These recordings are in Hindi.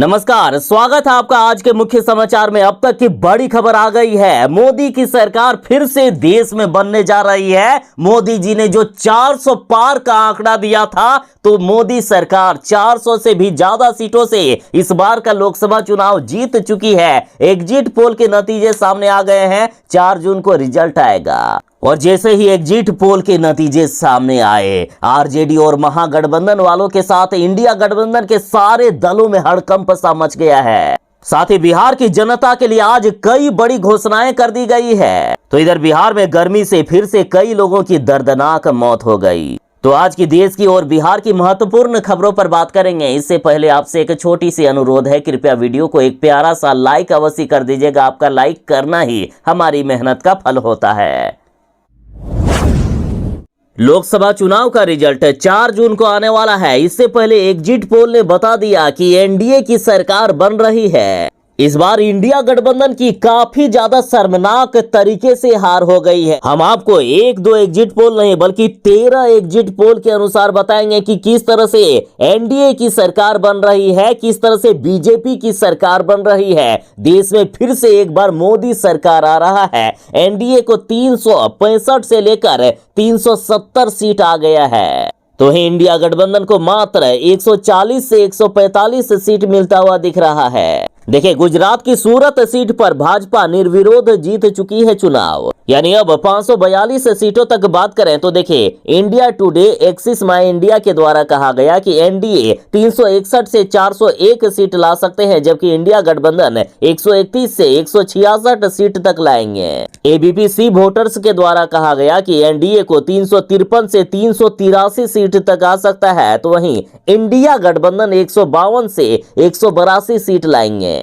नमस्कार, स्वागत है आपका आज के मुख्य समाचार में। अब तक की बड़ी खबर आ गई है। मोदी की सरकार फिर से देश में बनने जा रही है। मोदी जी ने जो 400 पार का आंकड़ा दिया था, तो मोदी सरकार 400 से भी ज्यादा सीटों से इस बार का लोकसभा चुनाव जीत चुकी है। एग्जिट पोल के नतीजे सामने आ गए हैं। 4 जून को रिजल्ट आएगा और जैसे ही एग्जिट पोल के नतीजे सामने आए, आरजेडी और महागठबंधन वालों के साथ इंडिया गठबंधन के सारे दलों में हड़कंप सा मच गया है। साथ ही बिहार की जनता के लिए आज कई बड़ी घोषणाएं कर दी गई है। तो इधर बिहार में गर्मी से फिर से कई लोगों की दर्दनाक मौत हो गई। तो आज की देश की और बिहार की महत्वपूर्ण खबरों पर बात करेंगे। इससे पहले आपसे एक छोटी सी अनुरोध है, कृपया वीडियो को एक प्यारा सा लाइक अवश्य कर दीजिएगा। आपका लाइक करना ही हमारी मेहनत का फल होता है। लोकसभा चुनाव का रिजल्ट 4 जून को आने वाला है। इससे पहले एग्जिट पोल ने बता दिया कि एनडीए की सरकार बन रही है। इस बार इंडिया गठबंधन की काफी ज्यादा शर्मनाक तरीके से हार हो गई है। हम आपको 1-2 एग्जिट पोल नहीं बल्कि 13 एग्जिट पोल के अनुसार बताएंगे कि किस तरह से एनडीए की सरकार बन रही है, किस तरह से बीजेपी की सरकार बन रही है। देश में फिर से एक बार मोदी सरकार आ रहा है। एनडीए को 365 से लेकर 370 सीट आ गया है, तो इंडिया गठबंधन को मात्र 140 से 145 सीट मिलता हुआ दिख रहा है। देखिए, गुजरात की सूरत सीट पर भाजपा निर्विरोध जीत चुकी है चुनाव, यानी अब 542 सीटों तक बात करें तो देखिए, इंडिया टुडे एक्सिस माई इंडिया के द्वारा कहा गया कि एनडीए 361 से 401 सीट ला सकते हैं, जबकि इंडिया गठबंधन 131 से 166 सीट तक लाएंगे। एबीपी वोटर्स के द्वारा कहा गया कि एनडीए को 353 से 383 सीट तक आ सकता है, तो वहीं इंडिया गठबंधन 152 से 182 सीट लाएंगे।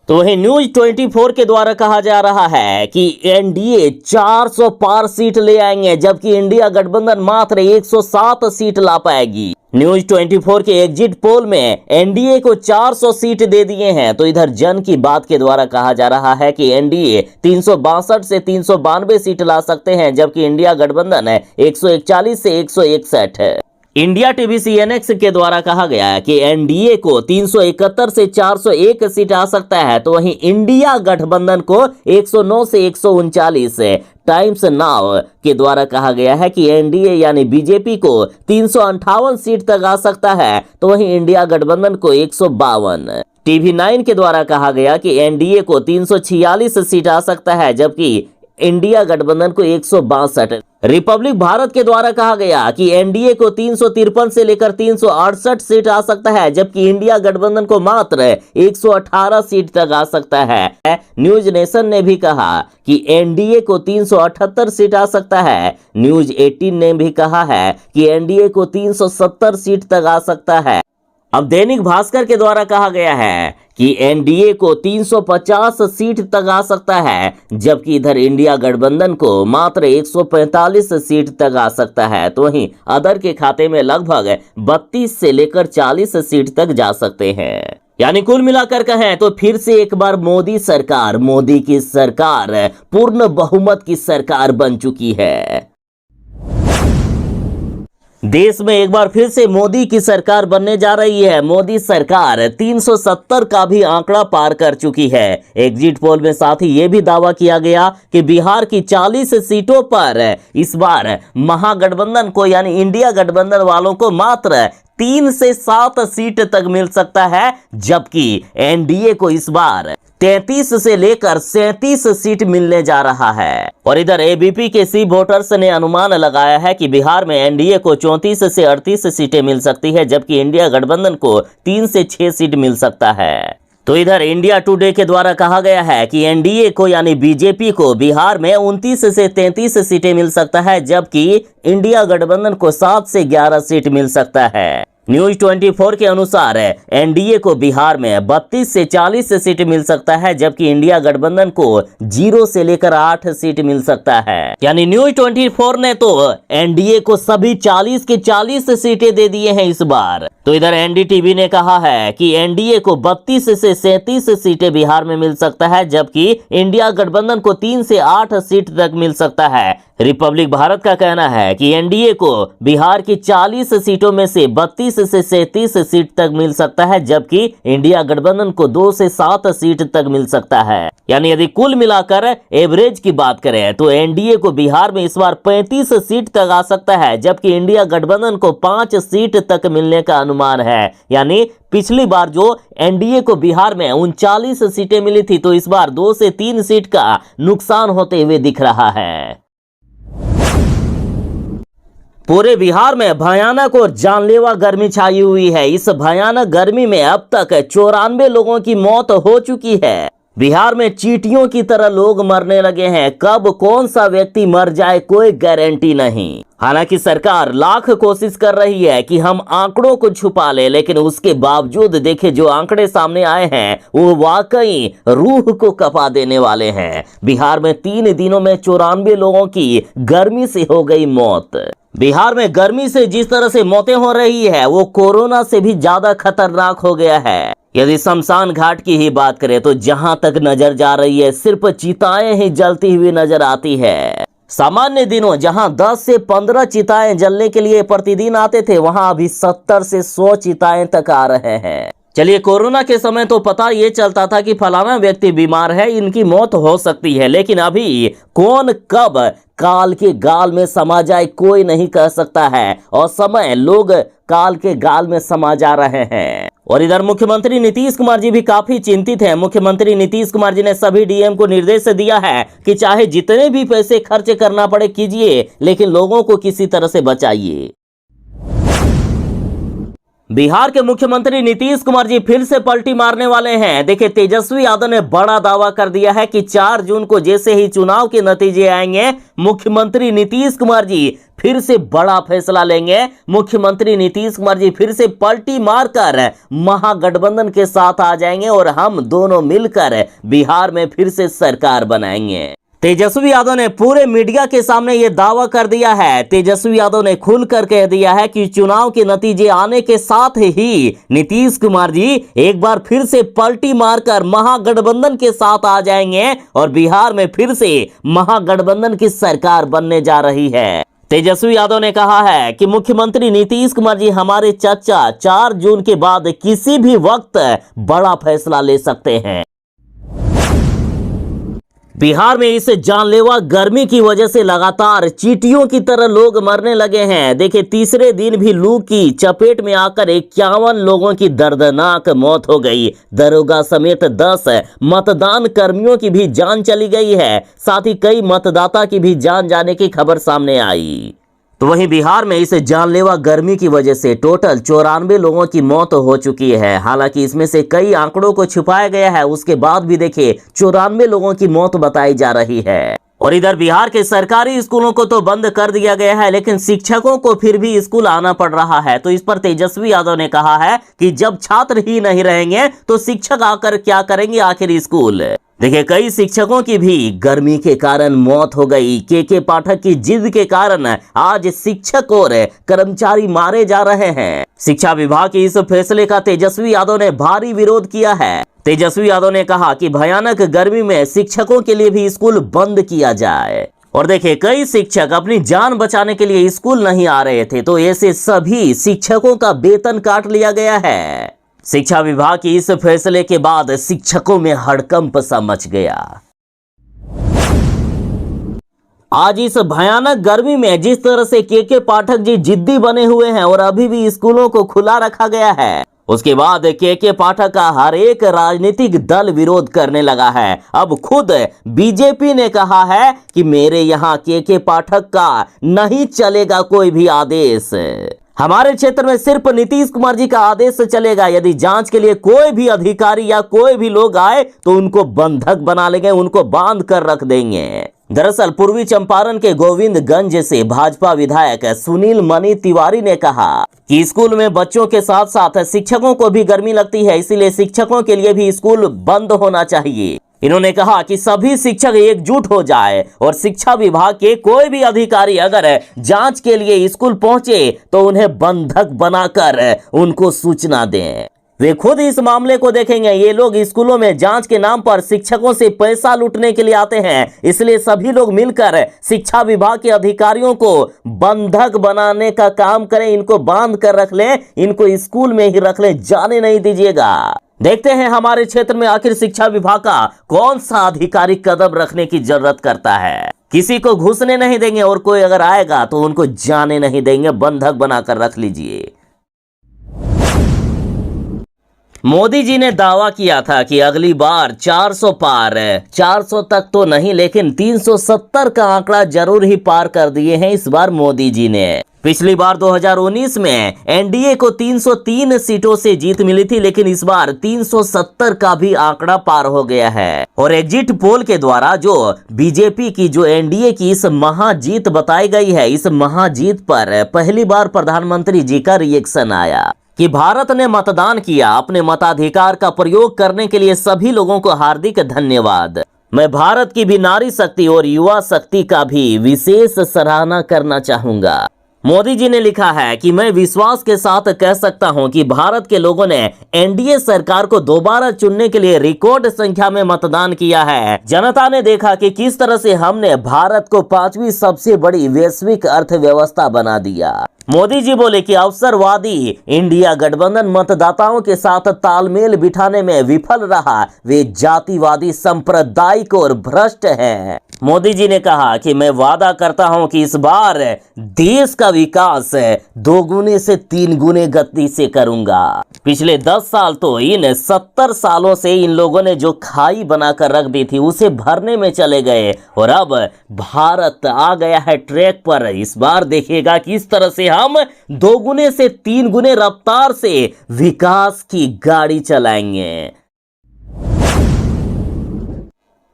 तो वहीं न्यूज 24 के द्वारा कहा जा रहा है कि एनडीए 400 पार सीट ले आएंगे, जबकि इंडिया गठबंधन मात्र 107 सीट ला पाएगी। न्यूज 24 के एग्जिट पोल में एनडीए को 400 सीट दे दिए हैं। तो इधर जन की बात के द्वारा कहा जा रहा है कि एनडीए 362 से 392 सीट ला सकते हैं, जबकि इंडिया गठबंधन 141 से 161 है। इंडिया टीवी सीएनएक्स के द्वारा कहा गया है कि एनडीए को 371 से 401 सीट आ सकता है, तो वहीं इंडिया गठबंधन को 109 से 139 टाइम्स नाउ के द्वारा कहा गया है कि एनडीए यानी बीजेपी को 358 सीट तक आ सकता है, तो वहीं इंडिया गठबंधन को 152। टीवी 9 के द्वारा कहा गया कि एनडीए को 346 सीट आ सकता है, जबकि इंडिया गठबंधन को 162। रिपब्लिक भारत के द्वारा कहा गया कि एनडीए को 353 से लेकर 368 सीट आ सकता है, जबकि इंडिया गठबंधन को मात्र 118 सीट तक आ सकता है। न्यूज नेशन ने भी कहा कि एनडीए को 378 सीट आ सकता है। न्यूज 18 ने भी कहा है कि एनडीए को 370 सीट तक आ सकता है। अब दैनिक भास्कर के द्वारा कहा गया है कि एनडीए को 350 सीट तक आ सकता है, जबकि इधर इंडिया गठबंधन को मात्र 145 सीट तक आ सकता है। तो वहीं अदर के खाते में लगभग 32 से लेकर 40 सीट तक जा सकते हैं। यानी कुल मिलाकर कहें तो फिर से एक बार मोदी सरकार, मोदी की सरकार पूर्ण बहुमत की सरकार बन चुकी है। देश में एक बार फिर से मोदी की सरकार बनने जा रही है। मोदी सरकार 370 का भी आंकड़ा पार कर चुकी है। एग्जिट पोल में साथ ही यह भी दावा किया गया कि बिहार की 40 सीटों पर इस बार महागठबंधन को यानी इंडिया गठबंधन वालों को मात्र 3 से 7 सीट तक मिल सकता है, जबकि एनडीए को इस बार 33 से लेकर 37 सीट मिलने जा रहा है। और इधर एबीपी के वोटर्स ने अनुमान लगाया है कि बिहार में एनडीए को 34 से 38 सीटें मिल सकती है, जबकि इंडिया गठबंधन को 3 से 6 सीट मिल सकता है। तो इधर इंडिया टुडे के द्वारा कहा गया है कि एनडीए को यानी बीजेपी को बिहार में 29 से 33 सीटें मिल सकता है, जबकि इंडिया गठबंधन को 7 से 11 सीट मिल सकता है। न्यूज 24 के अनुसार एनडीए को बिहार में 32 से 40 सीट मिल सकता है, जबकि इंडिया गठबंधन को 0 से लेकर 8 सीट मिल सकता है। यानी न्यूज 24 ने तो एनडीए को सभी 40 के 40 सीटें दे दिए हैं इस बार, तो इधर एनडीटीवी ने कहा है कि एनडीए को 32 से 37 सीटें बिहार में मिल सकता है, जबकि इंडिया गठबंधन को 3 से 8 सीट तक मिल सकता है। रिपब्लिक भारत का कहना है कि एनडीए को बिहार की 40 सीटों में से 32 से 37 सीट तक मिल सकता है, जबकि इंडिया गठबंधन को 2 से 7 सीट तक मिल सकता है। यानी यदि कुल मिलाकर एवरेज की बात करें तो एनडीए को बिहार में इस बार 35 सीट तक आ सकता है, जबकि इंडिया गठबंधन को 5 सीट तक मिलने का अनुमान है। यानी पिछली बार जो एनडीए को बिहार में 39 सीटें मिली थी, तो इस बार 2 से 3 सीट का नुकसान होते हुए दिख रहा है। पूरे बिहार में भयानक और जानलेवा गर्मी छाई हुई है। इस भयानक गर्मी में अब तक 94 लोगों की मौत हो चुकी है। बिहार में चींटियों की तरह लोग मरने लगे हैं। कब कौन सा व्यक्ति मर जाए कोई गारंटी नहीं। हालांकि सरकार लाख कोशिश कर रही है कि हम आंकड़ों को छुपा ले, लेकिन उसके बावजूद देखे जो आंकड़े सामने आए हैं वो वाकई रूह को कपा देने वाले हैं। बिहार में 3 दिनों में 94 लोगों की गर्मी से हो गई मौत। बिहार में गर्मी से जिस तरह से मौतें हो रही है वो कोरोना से भी ज्यादा खतरनाक हो गया है। यदि शमशान घाट की ही बात करें तो जहां तक नजर जा रही है सिर्फ चिताएं ही जलती हुई नजर आती है। सामान्य दिनों जहां 10 से 15 चिताएं जलने के लिए प्रतिदिन आते थे, वहां अभी 70 से 100 चिताएं तक आ रहे हैं। चलिए, कोरोना के समय तो पता ये चलता था कि फलाना व्यक्ति बीमार है, इनकी मौत हो सकती है, लेकिन अभी कौन कब काल के गाल में समा जाए कोई नहीं कह सकता है, और समय लोग काल के गाल में समा जा रहे हैं। और इधर मुख्यमंत्री नीतीश कुमार जी भी काफी चिंतित हैं। मुख्यमंत्री नीतीश कुमार जी ने सभी डीएम को निर्देश दिया है कि चाहे जितने भी पैसे खर्च करना पड़े कीजिए, लेकिन लोगों को किसी तरह से बचाइए। बिहार के मुख्यमंत्री नीतीश कुमार जी फिर से पलटी मारने वाले हैं। देखिए, तेजस्वी यादव ने बड़ा दावा कर दिया है कि 4 जून को जैसे ही चुनाव के नतीजे आएंगे, मुख्यमंत्री नीतीश कुमार जी फिर से बड़ा फैसला लेंगे। मुख्यमंत्री नीतीश कुमार जी फिर से पलटी मारकर महागठबंधन के साथ आ जाएंगे और हम दोनों मिलकर बिहार में फिर से सरकार बनाएंगे। तेजस्वी यादव ने पूरे मीडिया के सामने यह दावा कर दिया है। तेजस्वी यादव ने खुलकर कह दिया है कि चुनाव के नतीजे आने के साथ ही नीतीश कुमार जी एक बार फिर से पलटी मारकर महागठबंधन के साथ आ जाएंगे और बिहार में फिर से महागठबंधन की सरकार बनने जा रही है। तेजस्वी यादव ने कहा है कि मुख्यमंत्री नीतीश कुमार जी हमारे चाचा 4 जून के बाद किसी भी वक्त बड़ा फैसला ले सकते हैं। बिहार में इस जानलेवा गर्मी की वजह से लगातार चींटियों की तरह लोग मरने लगे हैं। देखिए, तीसरे दिन भी लू की चपेट में आकर 51 लोगों की दर्दनाक मौत हो गई। दरोगा समेत 10 मतदान कर्मियों की भी जान चली गई है। साथ ही कई मतदाता की भी जान जाने की खबर सामने आई। तो वहीं बिहार में इस जानलेवा गर्मी की वजह से टोटल 94 लोगों की मौत हो चुकी है। हालांकि इसमें से कई आंकड़ों को छुपाया गया है, उसके बाद भी देखिए 94 लोगों की मौत बताई जा रही है। और इधर बिहार के सरकारी स्कूलों को तो बंद कर दिया गया है, लेकिन शिक्षकों को फिर भी स्कूल आना पड़ रहा है। तो इस पर तेजस्वी यादव ने कहा है कि जब छात्र ही नहीं रहेंगे तो शिक्षक आकर क्या करेंगे आखिर स्कूल। देखिए, कई शिक्षकों की भी गर्मी के कारण मौत हो गई। के पाठक की जिद के कारण आज शिक्षक और कर्मचारी मारे जा रहे हैं। शिक्षा विभाग के इस फैसले का तेजस्वी यादव ने भारी विरोध किया है। तेजस्वी यादव ने कहा कि भयानक गर्मी में शिक्षकों के लिए भी स्कूल बंद किया जाए। और देखिए, कई शिक्षक अपनी जान बचाने के लिए स्कूल नहीं आ रहे थे, तो ऐसे सभी शिक्षकों का वेतन काट लिया गया है। शिक्षा विभाग के इस फैसले के बाद शिक्षकों में हड़कंप सा मच गया। आज इस भयानक गर्मी में जिस तरह से के पाठक जी जिद्दी बने हुए हैं और अभी भी स्कूलों को खुला रखा गया है, उसके बाद के पाठक का हर एक राजनीतिक दल विरोध करने लगा है। अब खुद बीजेपी ने कहा है कि मेरे यहाँ के पाठक का नहीं चलेगा कोई भी आदेश। हमारे क्षेत्र में सिर्फ नीतीश कुमार जी का आदेश चलेगा। यदि जांच के लिए कोई भी अधिकारी या कोई भी लोग आए तो उनको बंधक बना लेंगे, उनको बांध कर रख देंगे। दरअसल पूर्वी चंपारण के गोविंदगंज से भाजपा विधायक सुनील मणि तिवारी ने कहा कि स्कूल में बच्चों के साथ साथ शिक्षकों को भी गर्मी लगती है, इसीलिए शिक्षकों के लिए भी स्कूल बंद होना चाहिए। इन्होंने कहा कि सभी शिक्षक एकजुट हो जाए और शिक्षा विभाग के कोई भी अधिकारी अगर जांच के लिए स्कूल पहुंचे तो उन्हें बंधक बनाकर उनको सूचना दें। वे खुद इस मामले को देखेंगे। ये लोग स्कूलों में जांच के नाम पर शिक्षकों से पैसा लूटने के लिए आते हैं, इसलिए सभी लोग मिलकर शिक्षा विभाग के अधिकारियों को बंधक बनाने का काम करें। इनको बांध कर रख लें, इनको स्कूल में ही रख लें, जाने नहीं दीजिएगा। देखते हैं हमारे क्षेत्र में आखिर शिक्षा विभाग का कौन सा अधिकारी कदम रखने की जरूरत करता है। किसी को घुसने नहीं देंगे और कोई अगर आएगा तो उनको जाने नहीं देंगे, बंधक बनाकर रख लीजिए। मोदी जी ने दावा किया था कि अगली बार 400 पार, 400 तक तो नहीं लेकिन 370 का आंकड़ा जरूर ही पार कर दिए हैं इस बार मोदी जी ने। पिछली बार 2019 में एनडीए को 303 सीटों से जीत मिली थी, लेकिन इस बार 370 का भी आंकड़ा पार हो गया है। और एग्जिट पोल के द्वारा जो बीजेपी की, जो एनडीए की इस महाजीत बताई गई है, इस महाजीत पर पहली बार प्रधानमंत्री जी का रिएक्शन आया कि भारत ने मतदान किया, अपने मताधिकार का प्रयोग करने के लिए सभी लोगों को हार्दिक धन्यवाद। मैं भारत की भी नारी शक्ति और युवा शक्ति का भी विशेष सराहना करना चाहूंगा। मोदी जी ने लिखा है कि मैं विश्वास के साथ कह सकता हूं कि भारत के लोगों ने एनडीए सरकार को दोबारा चुनने के लिए रिकॉर्ड संख्या में मतदान किया है। जनता ने देखा कि किस तरह से हमने भारत को 5वीं सबसे बड़ी वैश्विक अर्थव्यवस्था बना दिया। मोदी जी बोले कि अवसरवादी इंडिया गठबंधन मतदाताओं के साथ तालमेल बिठाने में विफल रहा, वे जातिवादी, सांप्रदायिक और भ्रष्ट हैं। मोदी जी ने कहा कि मैं वादा करता हूं कि इस बार देश का विकास 2 गुने से 3 गुने गति से करूंगा। पिछले 10 साल तो इन 70 सालों से इन लोगों ने जो खाई बनाकर रख दी थी उसे भरने में चले गए और अब भारत आ गया है ट्रैक पर। इस बार देखिएगा किस तरह से हम 2 गुने से 3 गुने रफ्तार से विकास की गाड़ी चलाएंगे।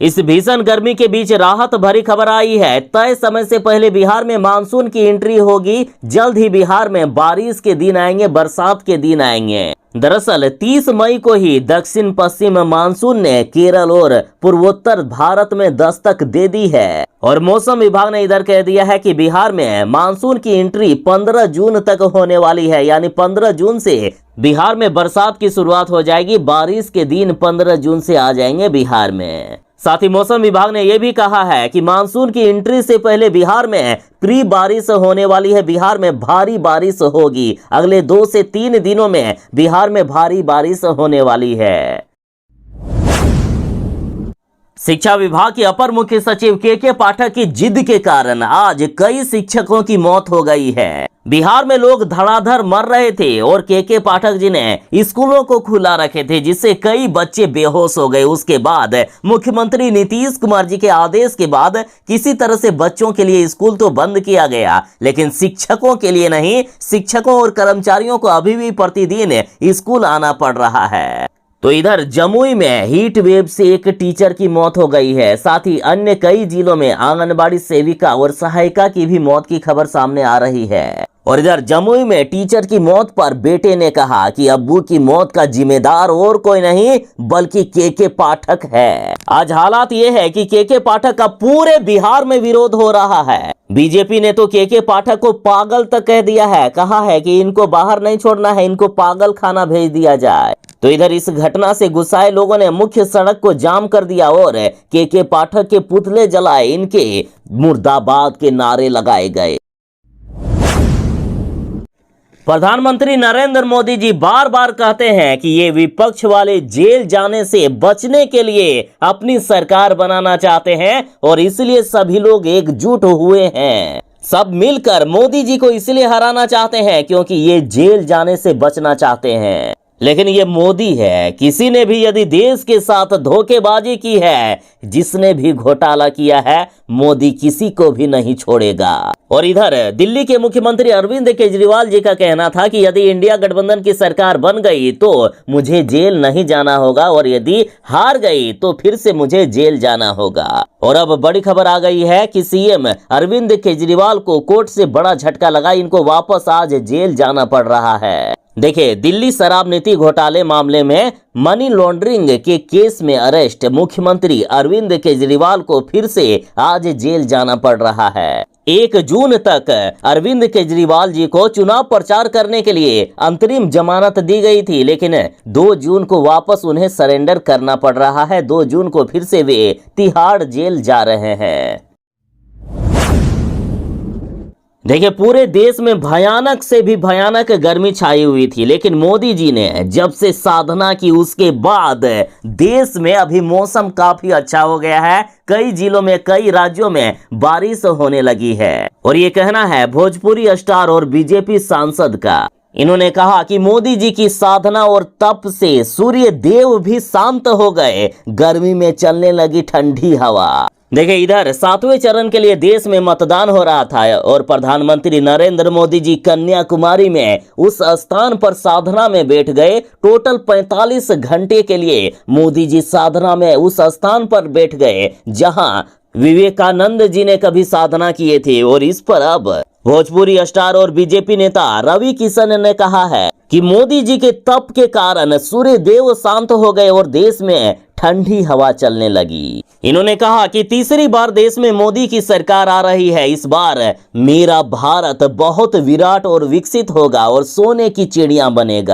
इस भीषण गर्मी के बीच राहत भरी खबर आई है। तय समय से पहले बिहार में मानसून की एंट्री होगी। जल्द ही बिहार में बारिश के दिन आएंगे, बरसात के दिन आएंगे। दरअसल 30 मई को ही दक्षिण पश्चिम मानसून ने केरल और पूर्वोत्तर भारत में दस्तक दे दी है और मौसम विभाग ने इधर कह दिया है कि बिहार में मानसून की एंट्री 15 जून तक होने वाली है, यानी 15 जून से बिहार में बरसात की शुरुआत हो जाएगी। बारिश के दिन 15 जून से आ जाएंगे बिहार में। साथ ही मौसम विभाग ने यह भी कहा है कि मानसून की एंट्री से पहले बिहार में प्री बारिश होने वाली है। बिहार में भारी बारिश होगी। अगले 2 से 3 दिनों में बिहार में भारी बारिश होने वाली है। शिक्षा विभाग के अपर मुख्य सचिव के पाठक की जिद के कारण आज कई शिक्षकों की मौत हो गई है। बिहार में लोग धड़ाधड़ मर रहे थे और के पाठक जी ने स्कूलों को खुला रखे थे, जिससे कई बच्चे बेहोश हो गए। उसके बाद मुख्यमंत्री नीतीश कुमार जी के आदेश के बाद किसी तरह से बच्चों के लिए स्कूल तो बंद किया गया, लेकिन शिक्षकों के लिए नहीं। शिक्षकों और कर्मचारियों को अभी भी प्रतिदिन स्कूल आना पड़ रहा है। तो इधर जमुई में हीट वेव से एक टीचर की मौत हो गई है। साथ ही अन्य कई जिलों में आंगनबाड़ी सेविका और सहायिका की भी मौत की खबर सामने आ रही है। और इधर जमुई में टीचर की मौत पर बेटे ने कहा कि अब्बू की मौत का जिम्मेदार और कोई नहीं बल्कि के पाठक है। आज हालात ये है कि के पाठक का पूरे बिहार में विरोध हो रहा है। बीजेपी ने तो के पाठक को पागल तक कह दिया है, कहा है कि इनको बाहर नहीं छोड़ना है, इनको पागल खाना भेज दिया जाए। तो इधर इस घटना से गुस्साए लोगों ने मुख्य सड़क को जाम कर दिया और के पाठक के पुतले जलाए, इनके मुर्दाबाद के नारे लगाए गए। प्रधानमंत्री नरेंद्र मोदी जी बार बार कहते हैं कि ये विपक्ष वाले जेल जाने से बचने के लिए अपनी सरकार बनाना चाहते हैं और इसलिए सभी लोग एकजुट हुए हैं। सब मिलकर मोदी जी को इसलिए हराना चाहते हैं क्योंकि ये जेल जाने से बचना चाहते हैं। लेकिन ये मोदी है। किसी ने भी यदि देश के साथ धोखेबाजी की है, जिसने भी घोटाला किया है, मोदी किसी को भी नहीं छोड़ेगा। और इधर दिल्ली के मुख्यमंत्री अरविंद केजरीवाल जी का कहना था कि यदि इंडिया गठबंधन की सरकार बन गई तो मुझे जेल नहीं जाना होगा, और यदि हार गई तो फिर से मुझे जेल जाना होगा। और अब बड़ी खबर आ गई है कि सीएम अरविंद केजरीवाल को कोर्ट से बड़ा झटका लगा। इनको वापस आज जेल जाना पड़ रहा है। देखिए, दिल्ली शराब नीति घोटाले मामले में मनी लॉन्ड्रिंग के केस में अरेस्ट मुख्यमंत्री अरविंद केजरीवाल को फिर से आज जेल जाना पड़ रहा है। 1 जून तक अरविंद केजरीवाल जी को चुनाव प्रचार करने के लिए अंतरिम जमानत दी गई थी, लेकिन 2 जून को वापस उन्हें सरेंडर करना पड़ रहा है। 2 जून को फिर से वे तिहाड़ जेल जा रहे हैं। देखिए, पूरे देश में भयानक से भी भयानक गर्मी छाई हुई थी, लेकिन मोदी जी ने जब से साधना की उसके बाद देश में अभी मौसम काफी अच्छा हो गया है। कई जिलों में, कई राज्यों में बारिश होने लगी है। और ये कहना है भोजपुरी स्टार और बीजेपी सांसद का। इन्होंने कहा कि मोदी जी की साधना और तप से सूर्य देव भी शांत हो गए, गर्मी में चलने लगी ठंडी हवा। देखिए, इधर 7वें चरण के लिए देश में मतदान हो रहा था और प्रधानमंत्री नरेंद्र मोदी जी कन्याकुमारी में उस स्थान पर साधना में बैठ गए। टोटल 45 घंटे के लिए मोदी जी साधना में उस स्थान पर बैठ गए जहां विवेकानंद जी ने कभी साधना किए थे। और इस पर अब भोजपुरी स्टार और बीजेपी नेता रवि किशन ने कहा है कि मोदी जी के तप के कारण सूर्य देव शांत हो गए और देश में ठंडी हवा चलने लगी। इन्होंने कहा कि तीसरी बार देश में मोदी की सरकार आ रही है। इस बार मेरा भारत बहुत विराट और विकसित होगा और सोने की चिड़िया बनेगा।